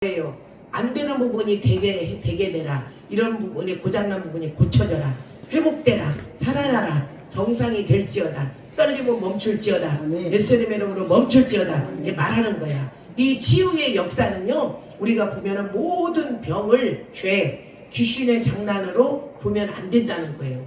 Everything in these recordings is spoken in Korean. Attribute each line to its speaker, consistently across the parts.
Speaker 1: 예요. 안 되는 부분이 되게 되라. 이런 부분이 고장난 부분이 고쳐져라. 회복되라. 살아나라. 정상이 될지어다. 떨림은 멈출지어다. 예수님의 이름으로 멈출지어다. 이게 말하는 거야. 이 치유의 역사는요, 우리가 보면은 모든 병을 죄, 귀신의 장난으로 보면 안 된다는 거예요.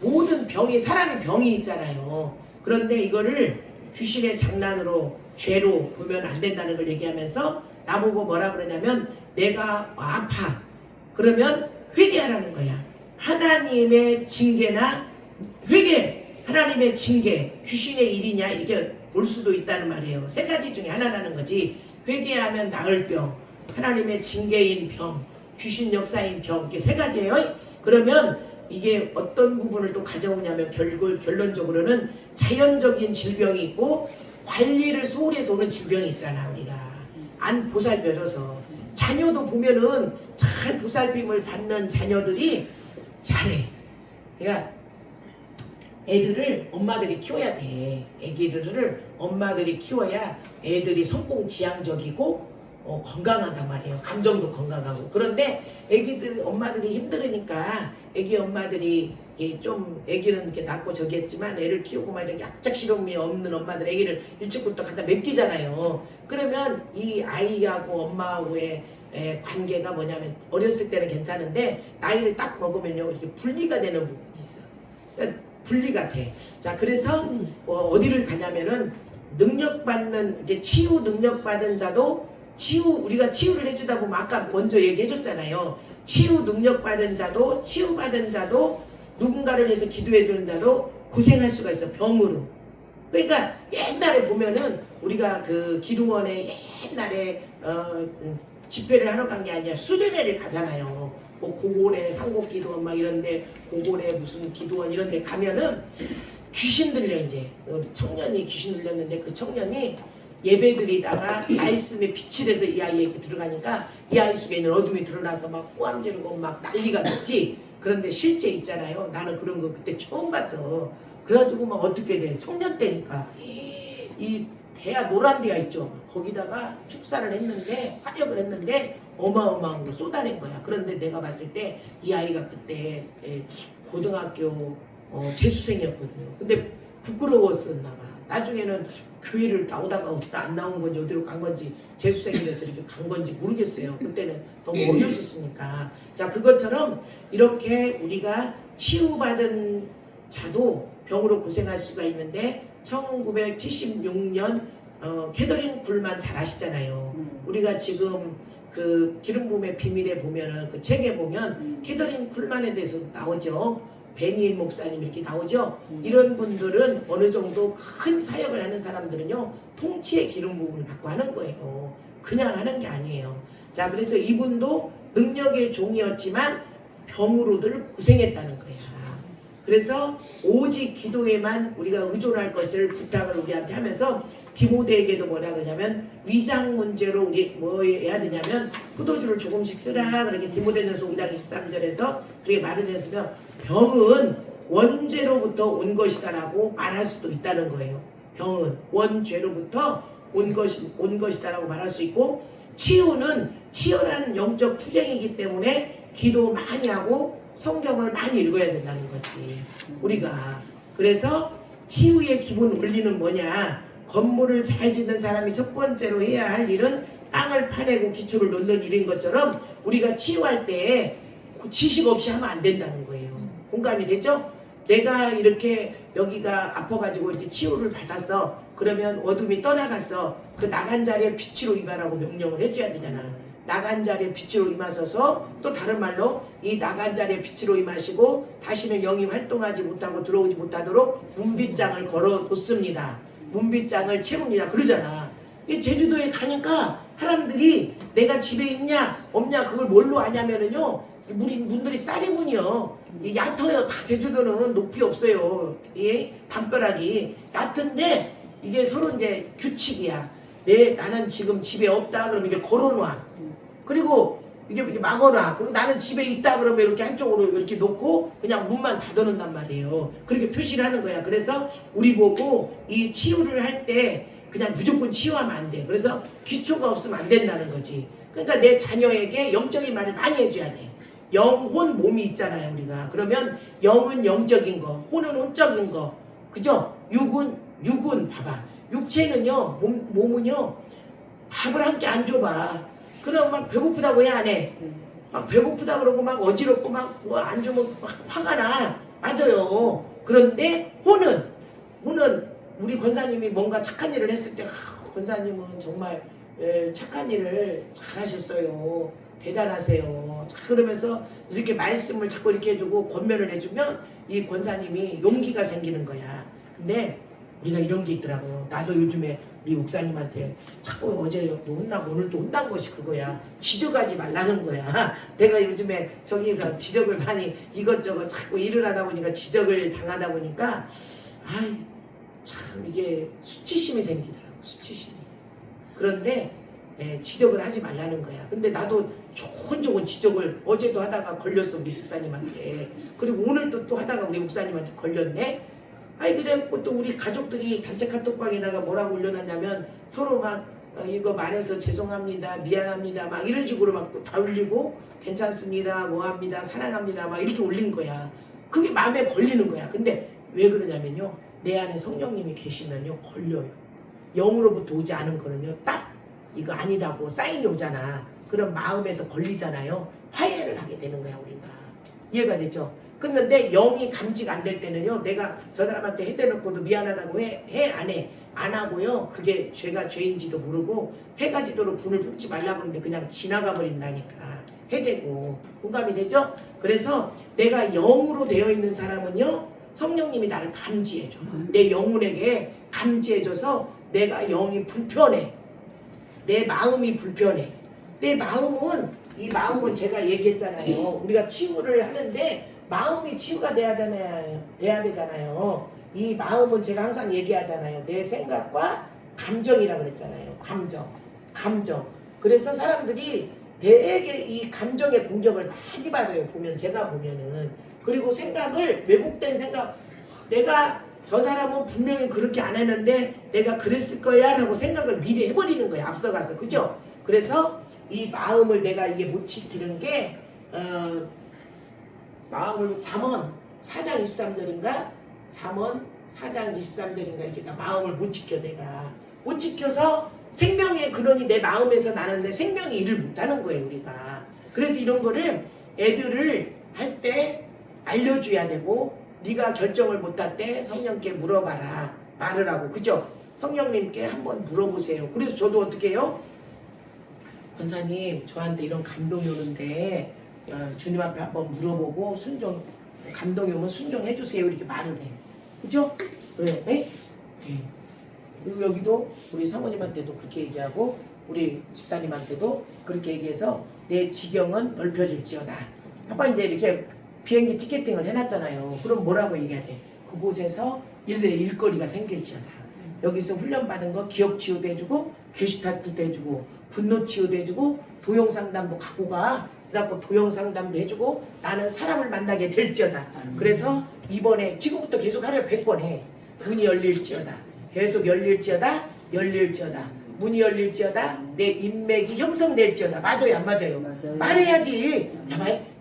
Speaker 1: 모든 병이, 사람이 병이 있잖아요. 그런데 이거를 귀신의 장난으로, 죄로 보면 안 된다는 걸 얘기하면서 나보고 뭐라 그러냐면, 내가 아파. 그러면 회개하라는 거야. 하나님의 징계나 회개, 하나님의 징계, 귀신의 일이냐 이렇게 볼 수도 있다는 말이에요. 세 가지 중에 하나라는 거지. 회개하면 나을 병, 하나님의 징계인 병, 귀신 역사인 병, 이렇게 세 가지예요. 그러면 이게 어떤 부분을 또 가져오냐면 결론적으로는 자연적인 질병이 있고 관리를 소홀히 해서 오는 질병이 있잖아. 우리가 안 보살펴줘서. 자녀도 보면은 잘 보살핌을 받는 자녀들이 잘해. 그러니까 애들을 엄마들이 키워야 돼. 애기들을 엄마들이 키워야 애들이 성공지향적이고 건강하단 말이에요. 감정도 건강하고. 그런데 애기들 엄마들이 힘들으니까 애기 엄마들이 좀 애기는 이렇게 낳고 저기 했지만 애를 키우고 막 이렇게 약작 실험이 없는 엄마들 애기를 일찍부터 갖다 맡기잖아요. 그러면 이 아이하고 엄마하고의 관계가 뭐냐면 어렸을 때는 괜찮은데 나이를 딱 먹으면요 이렇게 분리가 되는 부분이 있어. 그러니까 분리가 돼. 자, 그래서 어디를 가냐면은 능력받는 이제 치유 능력받은 자도 우리가 치유를 해주다 보면 아까 먼저 얘기해줬잖아요. 치유 능력받은 자도 치유받은 자도 누군가를 위해서 기도해주는 자도 고생할 수가 있어. 병으로. 그러니까 옛날에 보면은 우리가 그 기도원에 옛날에 집회를 하러 간 게 아니라 수련회를 가잖아요. 뭐 고골에 상곡기도원 막 이런데 고골에 무슨 기도원 이런데 가면은 귀신 들려. 이제 우리 청년이 귀신 들렸는데 그 청년이 예배드리다가 말씀에 빛이 돼서 이 아이에게 들어가니까 이 아이 속에 있는 어둠이 드러나서 막 꼬암 지르고 막 난리가 났지. 그런데 실제 있잖아요. 나는 그런 거 그때 처음 봤어. 그래가지고 막 어떻게 돼. 청년 때니까 이 대야 노란 데가 있죠. 거기다가 축사를 했는데 사역을 했는데 어마어마한 거 쏟아낸 거야. 그런데 내가 봤을 때 이 아이가 그때 고등학교 재수생이었거든요. 근데 부끄러웠었나 봐. 나중에는 교회를 나오다가 어디로 안 나온 건지 어디로 간 건지 재수생이라서 이렇게 간 건지 모르겠어요. 그때는 너무 어렸었으니까. 자, 그것처럼 이렇게 우리가 치유받은 자도 병으로 고생할 수가 있는데 1976년 캐더린 굴만 잘 아시잖아요. 우리가 지금 그 기름 부음의 비밀에 보면은 그 책에 보면 캐더린 굴만에 대해서 나오죠. 베니일 목사님 이렇게 나오죠. 이런 분들은 어느 정도 큰 사역을 하는 사람들은요 통치의 기름 부음을 받고 하는 거예요. 그냥 하는 게 아니에요. 자, 그래서 이분도 능력의 종이었지만 병으로들 고생했다는 거야. 그래서 오직 기도에만 우리가 의존할 것을 부탁을 우리한테 하면서 디모데에게도 뭐라 그러냐면 위장 문제로 우리 뭐 해야 되냐면 포도주를 조금씩 쓰라. 그렇게 디모데전서 5장 23절에서 그렇게 말을 했으면 병은 원죄로부터 온 것이다라고 말할 수도 있다는 거예요. 병은 원죄로부터 온 것이다라고 말할 수 있고, 치유는 치열한 영적 투쟁이기 때문에 기도 많이 하고 성경을 많이 읽어야 된다는 거지. 우리가 그래서 치유의 기본 원리는 뭐냐? 건물을 잘 짓는 사람이 첫 번째로 해야 할 일은 땅을 파내고 기초를 놓는 일인 것처럼 우리가 치유할 때 지식 없이 하면 안 된다는 거예요. 공감이 되죠? 내가 이렇게 여기가 아파가지고 이렇게 치유를 받았어. 그러면 어둠이 떠나갔어. 그 나간 자리에 빛으로 임하라고 명령을 해줘야 되잖아. 나간 자리에 빛으로 임하셔서, 또 다른 말로 이 나간 자리에 빛으로 임하시고 다시는 영이 활동하지 못하고 들어오지 못하도록 문빗장을 걸어 놓습니다. 문빗장을 채웁니다. 그러잖아. 이 제주도에 가니까 사람들이 내가 집에 있냐 없냐 그걸 뭘로 아냐면은요, 문들이 쌀이문이요. 얕아요. 다 제주도는 높이 없어요. 예? 담벼락이 얕은데 이게 서로 이제 규칙이야. 나는 지금 집에 없다 그러면 이게 걸어놔. 그리고 이게 막아놔. 그리고 나는 집에 있다 그러면 이렇게 한쪽으로 이렇게 놓고 그냥 문만 닫아놓는단 말이에요. 그렇게 표시를 하는 거야. 그래서 우리 보고 이 치유를 할 때 그냥 무조건 치유하면 안 돼. 그래서 기초가 없으면 안 된다는 거지. 그러니까 내 자녀에게 영적인 말을 많이 해줘야 돼. 영혼 몸이 있잖아요 우리가. 그러면 영은 영적인 거, 혼은 혼적인 거, 그죠? 육은 봐봐. 육체는요, 몸은요, 밥을 한 끼 안 줘봐. 그럼 막 배고프다고 해 안 해? 막 배고프다 그러고 막 어지럽고 막 뭐 안 주면 막 화가 나. 맞아요. 그런데 혼은 우리 권사님이 뭔가 착한 일을 했을 때 권사님은 정말 착한 일을 잘하셨어요. 대단하세요. 그러면서 이렇게 말씀을 자꾸 이렇게 해주고 권면을 해주면 이 권사님이 용기가 생기는 거야. 근데 우리가 이런 게 있더라고요. 나도 요즘에 우리 목사님한테 자꾸 어제 또 혼나고 오늘 또 혼난 것이 그거야. 지적하지 말라는 거야. 내가 요즘에 저기서 지적을 많이 이것저것 자꾸 일을 하다 보니까 지적을 당하다 보니까 아이 참 이게 수치심이 생기더라고. 수치심이. 그런데 지적을 하지 말라는 거야. 근데 나도 좋은 지적을 어제도 하다가 걸렸어 우리 목사님한테. 그리고 오늘도 또 하다가 우리 목사님한테 걸렸네. 아이 그래갖고 또 우리 가족들이 단체 카톡방에다가 뭐라고 올려놨냐면 서로 막 이거 말해서 죄송합니다 미안합니다 막 이런 식으로 막 다 올리고 괜찮습니다 뭐합니다 사랑합니다 막 이렇게 올린 거야. 그게 마음에 걸리는 거야. 근데 왜 그러냐면요, 내 안에 성령님이 계시면요 걸려요. 영으로부터 오지 않은 거는요 딱 이거 아니다고 사인이 오잖아. 그럼 마음에서 걸리잖아요. 화해를 하게 되는 거야 우리가. 이해가 되죠? 그런데 영이 감지가 안 될 때는요, 내가 저 사람한테 해대놓고도 미안하다고 해 안 해? 안 하고요. 그게 죄가 죄인지도 모르고 해가지도록 분을 품지 말라고 하는데 그냥 지나가 버린다니까. 해대고. 공감이 되죠? 그래서 내가 영으로 되어 있는 사람은요, 성령님이 나를 감지해줘. 내 영혼에게 감지해줘서 내가 영이 불편해. 내 마음이 불편해. 내 마음은, 이 마음은 제가 얘기했잖아요. 우리가 치유를 하는데 마음이 치유가 돼야 되잖아요. 이 마음은 제가 항상 얘기하잖아요. 내 생각과 감정이라 그랬잖아요. 감정. 그래서 사람들이 되게 이 감정의 공격을 많이 받아요. 제가 보면은. 그리고 생각을, 왜곡된 생각, 내가 저 사람은 분명히 그렇게 안 했는데 내가 그랬을 거야 라고 생각을 미리 해버리는 거야. 앞서가서. 그죠? 그래서 이 마음을 내가 이게 못 지키는 게 마음을 잠언 4장 23절인가? 잠언 4장 23절인가? 이렇게 나 마음을 못 지켜. 내가 못 지켜서 생명의 근원이 내 마음에서 나는데 생명이 일을 못하는 거예요 우리가. 그래서 이런 거를 애들을 할 때 알려줘야 되고, 네가 결정을 못할 때 성령께 물어봐라. 말을 하고. 그죠? 성령님께 한번 물어보세요. 그래서 저도 어떻게 해요? 권사님 저한테 이런 감동이 오는데 주님 앞에 한번 물어보고 감동이 오면 순종해 주세요 이렇게 말을 해. 그죠? 그래. 네? 그리고 여기도 우리 사모님한테도 그렇게 얘기하고 우리 집사님한테도 그렇게 얘기해서 내 지경은 넓혀질지어다. 아빠 이제 이렇게 비행기 티켓팅을 해놨잖아요. 그럼 뭐라고 얘기해야 돼? 그곳에서 일거리가 생길지어다. 여기서 훈련받은 거 기억 치유도 해주고 게슈탈트도 해주고 분노 치유도 해주고 도용상담도 갖고 가. 그래갖고 도용상담도 해주고 나는 사람을 만나게 될지어다. 그래서 이번에 지금부터 계속 하루에 100번 해. 문이 열릴지어다. 계속 열릴지어다. 문이 열릴지어다. 내 인맥이 형성될지어다. 맞아요 안 맞아요? 말해야지.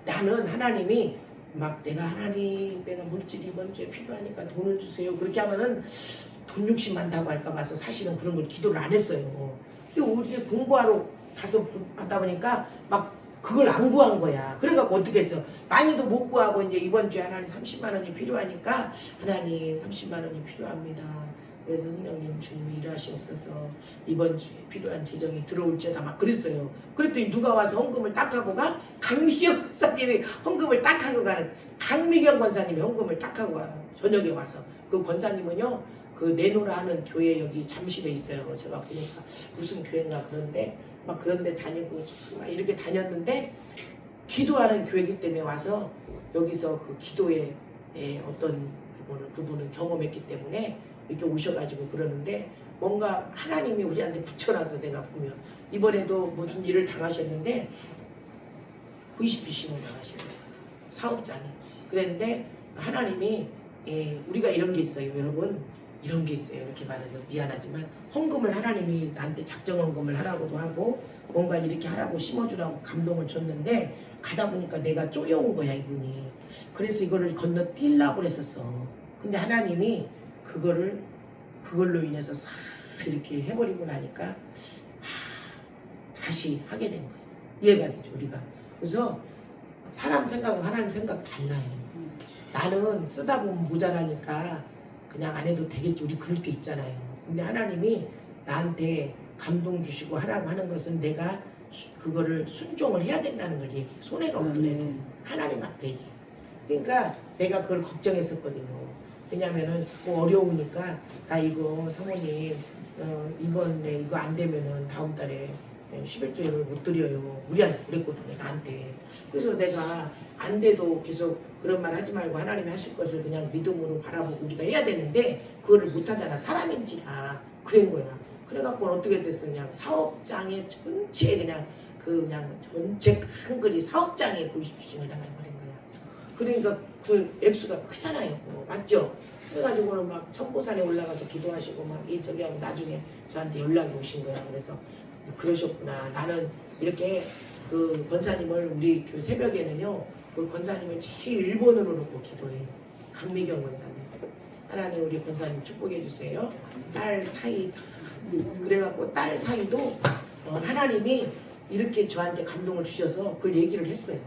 Speaker 1: 나는 하나님이 막 내가 물질이 이번 주에 필요하니까 돈을 주세요 그렇게 하면은 돈 욕심 많다고 할까 봐서 사실은 그런 걸 기도를 안 했어요. 근데 우리 공부하러 가서 하다 보니까 막 그걸 안 구한 거야. 그래갖고 어떻게 했어? 많이도 못 구하고 이제 이번 주에 하나님 30만 원이 필요하니까 하나님 30만 원이 필요합니다. 그래서 성령님 주님이 일하시옵소서. 이번 주에 필요한 재정이 들어올지어다 막 그랬어요. 그랬더니 누가 와서 헌금을 딱 하고 가? 강미경 권사님이 헌금을 딱 하고 가는. 강미경 권사님이 헌금을 딱 하고 와요. 저녁에 와서. 그 권사님은요, 그 내노라 하는 교회 여기 잠실에 있어요. 제가 보니까 무슨 교회인가 그런데 막 그런데 다니고 막 이렇게 다녔는데 기도하는 교회이기 때문에 와서 여기서 그 기도의 어떤 부분을 그분은 경험했기 때문에 이렇게 오셔가지고 그러는데 뭔가 하나님이 우리한테 붙여놔서 내가 보면 이번에도 무슨 일을 당하셨는데 VCPC는 당하셨어요. 사업자는. 그랬는데 하나님이 우리가 이런 게 있어요 여러분. 이런 게 있어요. 이렇게 말해서 미안하지만 헌금을 하나님이 나한테 작정 헌금을 하라고도 하고 뭔가 이렇게 하라고 심어주라고 감동을 줬는데 가다 보니까 내가 쪼여온 거야 이분이. 그래서 이거를 건너뛰려고 했었어. 근데 하나님이 그걸로 인해서 싹 이렇게 해버리고 나니까 다시 하게 된 거야. 이해가 되죠 우리가. 그래서 사람 생각은 하나님 생각 달라요. 나는 쓰다 보면 모자라니까 그냥 안 해도 되겠지. 우리 그럴 때 있잖아요. 근데 하나님이 나한테 감동 주시고 하라고 하는 것은 내가 그거를 순종을 해야 된다는 걸 얘기해. 손해가 없더라도 하나님 앞에 얘기해. 그러니까 내가 그걸 걱정했었거든요. 왜냐면은 자꾸 어려우니까 나 이거 사모님 이번에 이거 안 되면은 다음 달에 11조를 못 드려요. 우리한테 그랬거든요. 나한테. 그래서 내가 안 돼도 계속 그런 말 하지 말고 하나님이 하실 것을 그냥 믿음으로 바라보고 우리가 해야 되는데 그거를 못하잖아. 사람인지라 그런 거야. 그래갖고 어떻게 됐어? 그냥 사업장에 전체 그냥 전체 큰 글이 사업장에 보이십시오. 당해버린 거야. 그러니까 그 액수가 크잖아요. 맞죠? 그래가지고는 막 천보산에 올라가서 기도하시고 막 저기 하고 나중에 저한테 연락이 오신 거야. 그래서 그러셨구나. 나는 이렇게 그 권사님을 우리 그 새벽에는요. 그 권사님을 제일 일본으로 놓고 기도해. 강미경 권사님. 하나님 우리 권사님 축복해 주세요. 딸 사이 그래갖고 딸 사이도 하나님이 이렇게 저한테 감동을 주셔서 그걸 얘기를 했어요.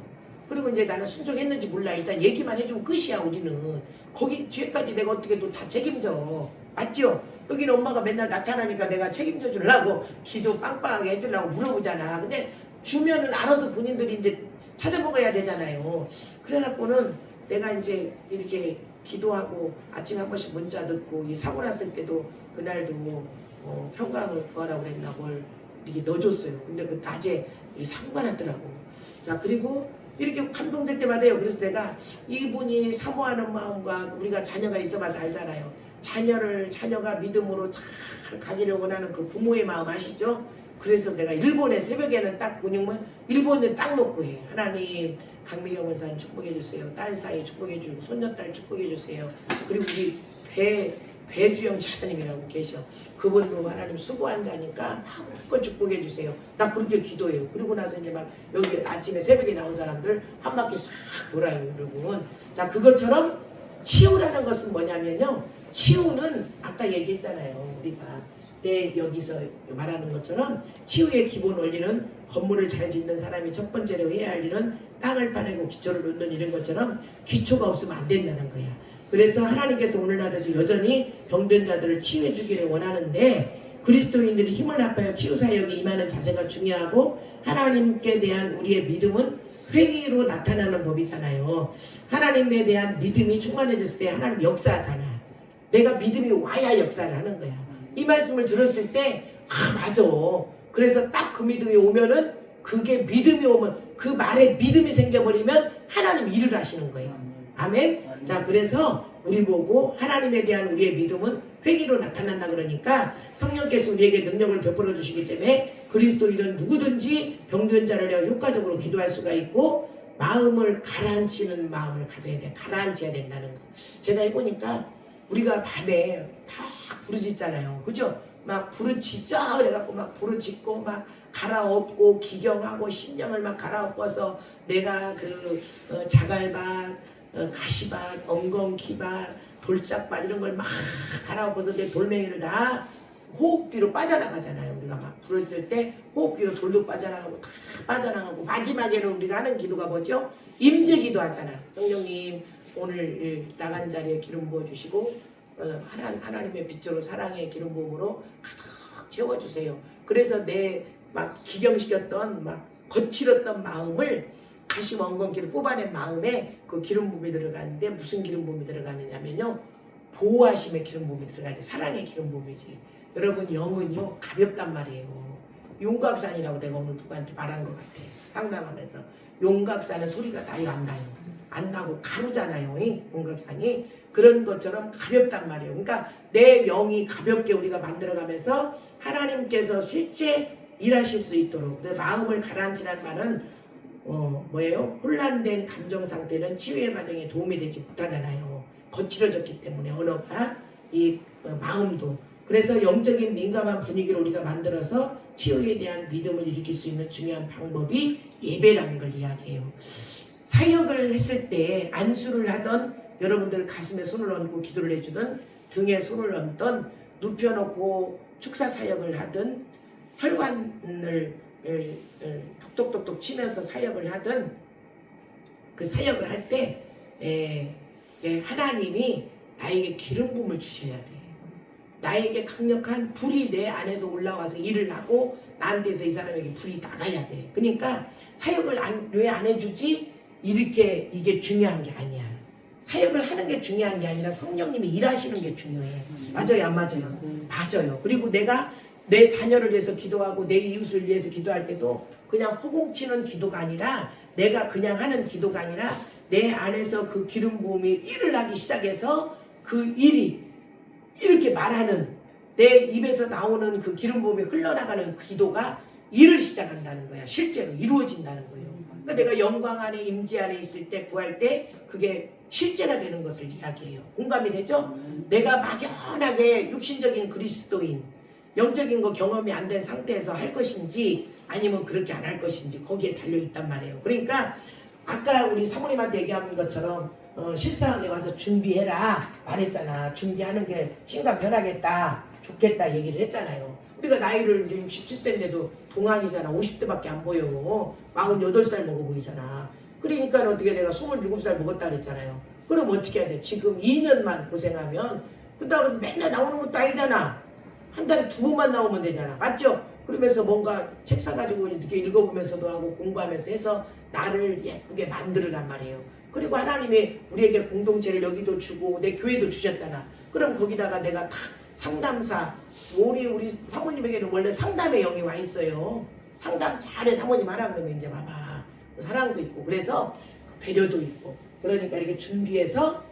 Speaker 1: 그리고 이제 나는 순종했는지 몰라. 일단 얘기만 해주면 끝이야 우리는. 거기 뒤에까지 내가 어떻게 또 다 책임져. 맞죠? 여기는 엄마가 맨날 나타나니까 내가 책임져 주려고 기도 빵빵하게 해주려고 물어보잖아. 근데 주면은 알아서 본인들이 이제 찾아먹어야 되잖아요. 그래갖고는 내가 이제 이렇게 기도하고 아침에 한 번씩 문자 넣고 이 사고 났을 때도 그날도 평강을 구하라고 했나 뭘 이렇게 넣어줬어요. 근데 그 낮에 사고가 났더라고. 자 그리고 이렇게 감동될 때마다요. 그래서 내가 이분이 사모하는 마음과 우리가 자녀가 있어봐서 알잖아요. 자녀가 믿음으로 잘 가기를 원하는 그 부모의 마음 아시죠? 그래서 내가 일본에 새벽에는 딱 보니면 일본에 딱 놓고 해. 하나님 강미경 원사님 축복해 주세요. 딸 사이 축복해 주고 손녀딸 축복해 주세요. 그리고 우리 배주영 집사님이라고 계셔. 그분도 하나님 수고한 자니까 마음껏 축복해 주세요. 나 그렇게 기도해요. 그리고 나서 이제 막 여기 아침에 새벽에 나온 사람들 한 바퀴 싹 돌아요 여러분. 자 그것처럼 치유라는 것은 뭐냐면요. 치유는 아까 얘기했잖아요. 우리가 여기서 말하는 것처럼 치유의 기본 원리는 건물을 잘 짓는 사람이 첫 번째로 해야 할 일은 땅을 파내고 기초를 놓는 이런 것처럼 기초가 없으면 안 된다는 거야. 그래서 하나님께서 오늘날에도 여전히 병든 자들을 치유해 주기를 원하는데 그리스도인들이 힘을 합하여 치유 사역에 임하는 자세가 중요하고 하나님께 대한 우리의 믿음은 회의로 나타나는 법이잖아요. 하나님에 대한 믿음이 충만해졌을 때 하나님 역사하잖아. 내가 믿음이 와야 역사를 하는 거야. 이 말씀을 들었을 때 맞아. 그래서 딱 그 믿음이 오면은 그게 믿음이 오면 그 말에 믿음이 생겨버리면 하나님 일을 하시는 거예요. 아멘. 자 그래서 우리 보고 하나님에 대한 우리의 믿음은 회개로 나타난다 그러니까 성령께서 우리에게 능력을 베풀어 주시기 때문에 그리스도인은 누구든지 병든 자를 위하여 효과적으로 기도할 수가 있고 마음을 가라앉히는 마음을 가져야 돼. 가라앉혀야 된다는 거. 제가 해보니까 우리가 밤에 막 부르짖잖아요. 그죠? 막 부르짖자 그래갖고 막 부르짖고 막 갈아엎고 기경하고 심령을 막 갈아엎어서 내가 그 자갈밭, 가시밭, 엉겅퀴밭, 돌짝밭 이런 걸 막 갈아엎어서 내 돌멩이를 다 호흡기로 빠져나가잖아요. 우리가 막 부르짖을 때 호흡기로 돌도 빠져나가고 다 빠져나가고 마지막에는 우리가 하는 기도가 뭐죠? 임재기도 하잖아. 성령님 오늘 나간 자리에 기름 부어주시고 하나님의 빛으로 사랑의 기름 부음으로 가득 채워주세요. 그래서 내 막 기경시켰던 막 거칠었던 마음을 다시 엉겅퀴를 뽑아낸 마음에 그 기름 부음이 들어가는데 무슨 기름 부음이 들어가느냐면요. 보호하심의 기름 부음이 들어가지 사랑의 기름 부음이지. 여러분 영은요 가볍단 말이에요. 용각산이라고 내가 오늘 누구한테 말한 것 같아. 상담하면서 용각산은 소리가 나요 안 나요? 안 나고 가루잖아요. 용각산이 그런 것처럼 가볍단 말이에요. 그러니까 내 영이 가볍게 우리가 만들어가면서 하나님께서 실제 일하실 수 있도록 내 마음을 가라앉히라는 말은 뭐예요? 혼란된 감정 상태는 치유의 과정에 도움이 되지 못하잖아요. 거칠어졌기 때문에 언어가 이 마음도. 그래서 영적인 민감한 분위기를 우리가 만들어서 치유에 대한 믿음을 일으킬 수 있는 중요한 방법이 예배라는 걸 이야기해요. 사역을 했을 때 안수를 하던 여러분들 가슴에 손을 얹고 기도를 해주던 등에 손을 얹던 눕혀놓고 축사 사역을 하든 혈관을 톡톡톡톡 치면서 사역을 하든 그 사역을 할 때 하나님이 나에게 기름 부음을 주셔야 돼. 나에게 강력한 불이 내 안에서 올라와서 일을 하고 나한테서 이 사람에게 불이 나가야 돼. 그러니까 사역을 왜 안 해주지? 이렇게 이게 중요한 게 아니야. 사역을 하는 게 중요한 게 아니라 성령님이 일하시는 게 중요해. 맞아요, 안 맞아요? 맞아요. 그리고 내가 내 자녀를 위해서 기도하고 내 이웃을 위해서 기도할 때도 그냥 허공치는 기도가 아니라 내가 그냥 하는 기도가 아니라 내 안에서 그 기름 부음이 일을 하기 시작해서 그 일이 이렇게 말하는 내 입에서 나오는 그 기름 부음이 흘러나가는 기도가 일을 시작한다는 거야. 실제로 이루어진다는 거예요. 그러니까 내가 영광 안에 임재 안에 있을 때 구할 때 그게 실제가 되는 것을 이야기해요. 공감이 되죠? 내가 막연하게 육신적인 그리스도인 영적인 거 경험이 안 된 상태에서 할 것인지 아니면 그렇게 안 할 것인지 거기에 달려있단 말이에요. 그러니까 아까 우리 사모님한테 얘기한 것처럼 실상에 와서 준비해라 말했잖아. 준비하는 게 신강 변하겠다 좋겠다 얘기를 했잖아요. 우리가 나이를 이제 67세인데도 동안이잖아. 50대밖에 안 보여. 48살 먹어 보이잖아. 그러니까 어떻게 내가 27살 먹었다 그랬잖아요. 그럼 어떻게 해야 돼? 지금 2년만 고생하면 그다음에 맨날 나오는 것도 아니잖아. 한 달에 2번만 나오면 되잖아. 맞죠? 그러면서 뭔가 책 사가지고 이렇게 읽어보면서도 하고 공부하면서 해서 나를 예쁘게 만들으란 말이에요. 그리고 하나님이 우리에게 공동체를 여기도 주고 내 교회도 주셨잖아. 그럼 거기다가 내가 다 상담사 우리 사모님에게는 원래 상담의 영이 와 있어요. 상담 잘해 사모님 하라 그러면 이제 봐봐 사랑도 있고 그래서 배려도 있고 그러니까 이렇게 준비해서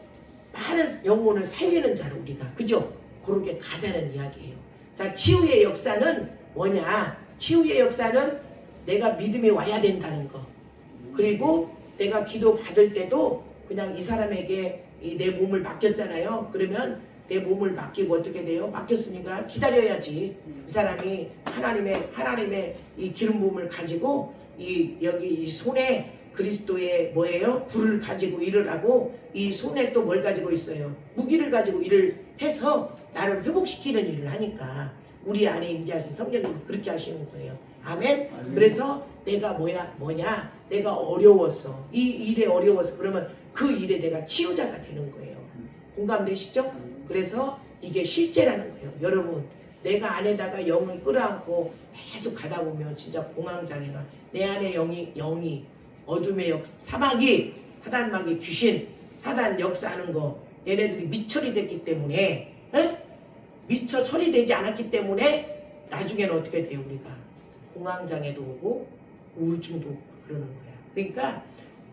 Speaker 1: 많은 영혼을 살리는 자로 우리가 그죠? 그렇게 가자는 이야기예요. 자, 치유의 역사는 뭐냐? 치유의 역사는 내가 믿음이 와야 된다는 거. 그리고 내가 기도 받을 때도 그냥 이 사람에게 내 몸을 맡겼잖아요. 그러면 내 몸을 맡기고 어떻게 돼요? 맡겼으니까 기다려야지. 이 사람이 하나님의 이 기름 부음을 가지고 여기 이 손에 그리스도의 뭐예요? 불을 가지고 일을 하고 이 손에 또 뭘 가지고 있어요? 무기를 가지고 일을 해서 나를 회복시키는 일을 하니까 우리 안에 임재하신 성령님이 그렇게 하시는 거예요. 아멘? 그래서 내가 뭐냐? 내가 어려워서 이 일에 어려워서 그러면 그 일에 내가 치유자가 되는 거예요. 공감되시죠? 그래서 이게 실제라는 거예요. 여러분 내가 안에다가 영을 끌어안고 계속 가다 보면 진짜 공황장애가 내 안에 영이 어둠의 사마귀 하단마귀 귀신 하단 역사하는 거 얘네들이 미처리됐기 때문에 미처 처리되지 않았기 때문에 나중에는 어떻게 돼요? 우리가 공황장애도 오고 우울증도 오고 그러는 거야. 그러니까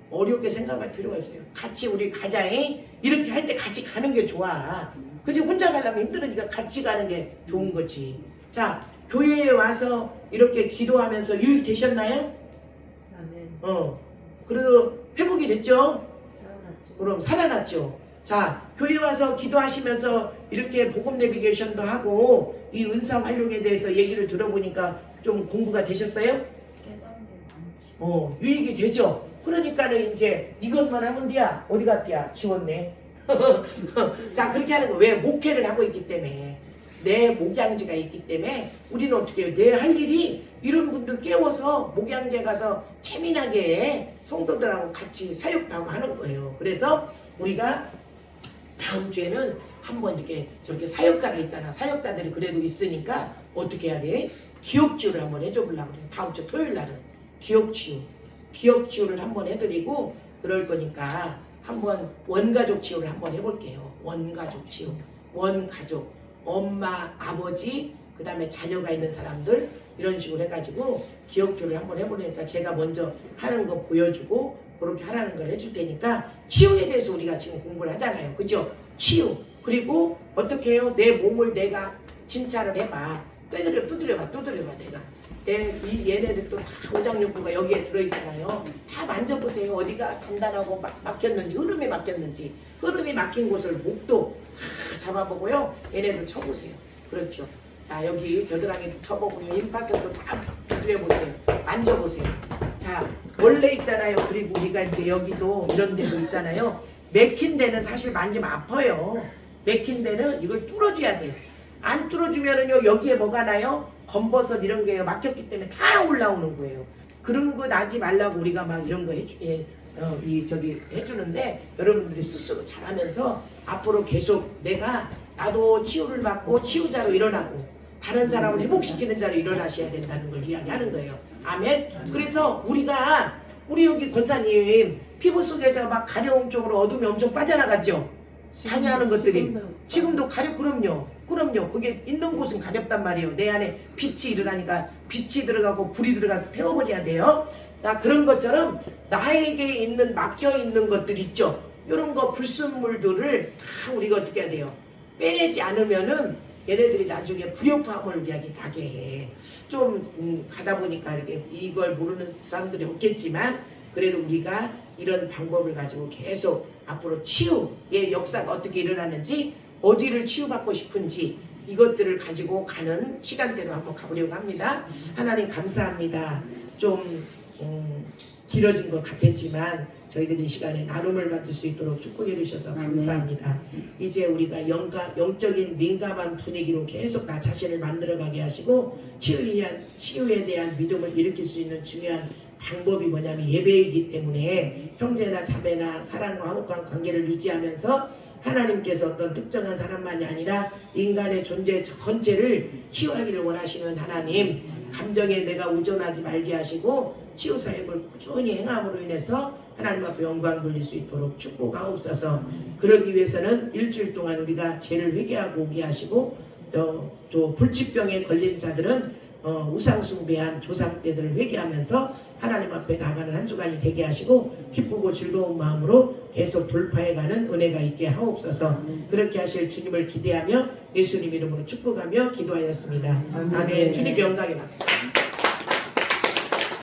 Speaker 1: 어렵게 생각할 필요가 없어요. 같이 우리 가자잉 이렇게 할 때 같이 가는 게 좋아. 그지? 혼자 가려면 힘들으니까 같이 가는 게 좋은 거지. 자, 교회에 와서 이렇게 기도하면서 유익되셨나요? 그래도 회복이 됐죠? 살아났죠. 그럼 살아났죠. 자, 교회 와서 기도하시면서 이렇게 복음 내비게이션도 하고 이 은사 활용에 대해서 얘기를 들어보니까 좀 공부가 되셨어요? 유익이 되죠. 그러니까는 이제 이것만 하면 돼야 어디 갔대야 지웠네. 자, 그렇게 하는 거 왜? 목회를 하고 있기 때문에 내 목양지가 있기 때문에 우리는 어떻게 해요? 내 할 일이 이런 분들 깨워서 목양제 가서 재미나게 성도들하고 같이 사역도 하고 하는 거예요. 그래서 우리가 다음 주에는 한번 이렇게 저렇게 사역자가 있잖아. 사역자들이 그래도 있으니까 어떻게 해야 돼? 기억치유를 한번 해줘 보려고 그래요. 다음 주 토요일 날은 기억치유를 한번 해드리고 그럴 거니까 한번 원가족 치유를 한번 해볼게요. 원가족 치유. 원가족. 엄마, 아버지, 그 다음에 자녀가 있는 사람들 이런 식으로 해가지고 기억주를 한번 해보니까 제가 먼저 하는 거 보여주고 그렇게 하라는 걸 해줄 테니까 치유에 대해서 우리가 지금 공부를 하잖아요. 그죠? 치유. 그리고 어떻게 해요? 내 몸을 내가 진찰을 해봐. 두드려봐 내가. 얘네들도 다 오장육부가 여기에 들어있잖아요. 다 만져보세요. 어디가 단단하고 막혔는지, 흐름이 막혔는지. 흐름이 막힌 곳을 목도 다 잡아보고요. 얘네들 쳐보세요. 그렇죠. 자, 여기 겨드랑이도 쳐보고요. 임파서도 다 그려보세요. 만져보세요. 자, 원래 있잖아요. 그리고 우리가 이제 여기도 이런 데도 있잖아요. 맥힌 데는 사실 만지면 아파요. 맥힌 데는 이걸 뚫어줘야 돼요. 안 뚫어주면은요, 여기에 뭐가 나요? 검버섯 이런 게요, 막혔기 때문에 다 올라오는 거예요. 그런 거 나지 말라고 우리가 막 이런 거 해주는데, 여러분들이 스스로 잘하면서 앞으로 계속 나도 치유를 받고 치유자로 일어나고 다른 사람을 회복시키는 자로 일어나셔야 된다는 걸 이야기하는 거예요. 아멘. 그래서 우리 여기 권사님 피부 속에서 막 가려움 쪽으로 어둠이 엄청 빠져나갔죠. 방해하는 것들이 지금도 그럼요. 그게 있는 곳은 가렵단 말이에요. 내 안에 빛이 일어나니까 빛이 들어가고 불이 들어가서 태워버려야 돼요. 자, 그런 것처럼 나에게 있는 막혀 있는 것들 있죠. 이런 거 불순물들을 다 우리가 어떻게 해야 돼요? 빼내지 않으면은 얘네들이 나중에 불협화음을 나게 해. 좀 가다 보니까 이렇게 이걸 모르는 사람들이 없겠지만, 그래도 우리가 이런 방법을 가지고 계속 앞으로 치유의 역사가 어떻게 일어나는지, 어디를 치유받고 싶은지 이것들을 가지고 가는 시간대로 한번 가보려고 합니다. 하나님 감사합니다. 좀 길어진 것 같았지만 저희들이 이 시간에 나눔을 받을 수 있도록 축복해 주셔서 감사합니다. 이제 우리가 영적인 민감한 분위기로 계속 나 자신을 만들어가게 하시고 치유에 대한 믿음을 일으킬 수 있는 중요한 방법이 뭐냐면 예배이기 때문에 형제나 자매나 사랑과 화목한 관계를 유지하면서 하나님께서 어떤 특정한 사람만이 아니라 인간의 존재 전체를 치유하기를 원하시는 하나님, 감정에 내가 의존하지 말게 하시고 치유 사역을 꾸준히 행함으로 인해서 하나님 앞에 영광 돌릴 수 있도록 축복하옵소서. 그러기 위해서는 일주일 동안 우리가 죄를 회개하고 오게 하시고, 또 불치병에 걸린 자들은 우상숭배한 조상때들을 회개하면서 하나님 앞에 나가는 한 주간이 되게 하시고 기쁘고 즐거운 마음으로 계속 돌파해가는 은혜가 있게 하옵소서. 그렇게 하실 주님을 기대하며 예수님 이름으로 축복하며 기도하였습니다. 아멘. 주님께 영광이 받습니다.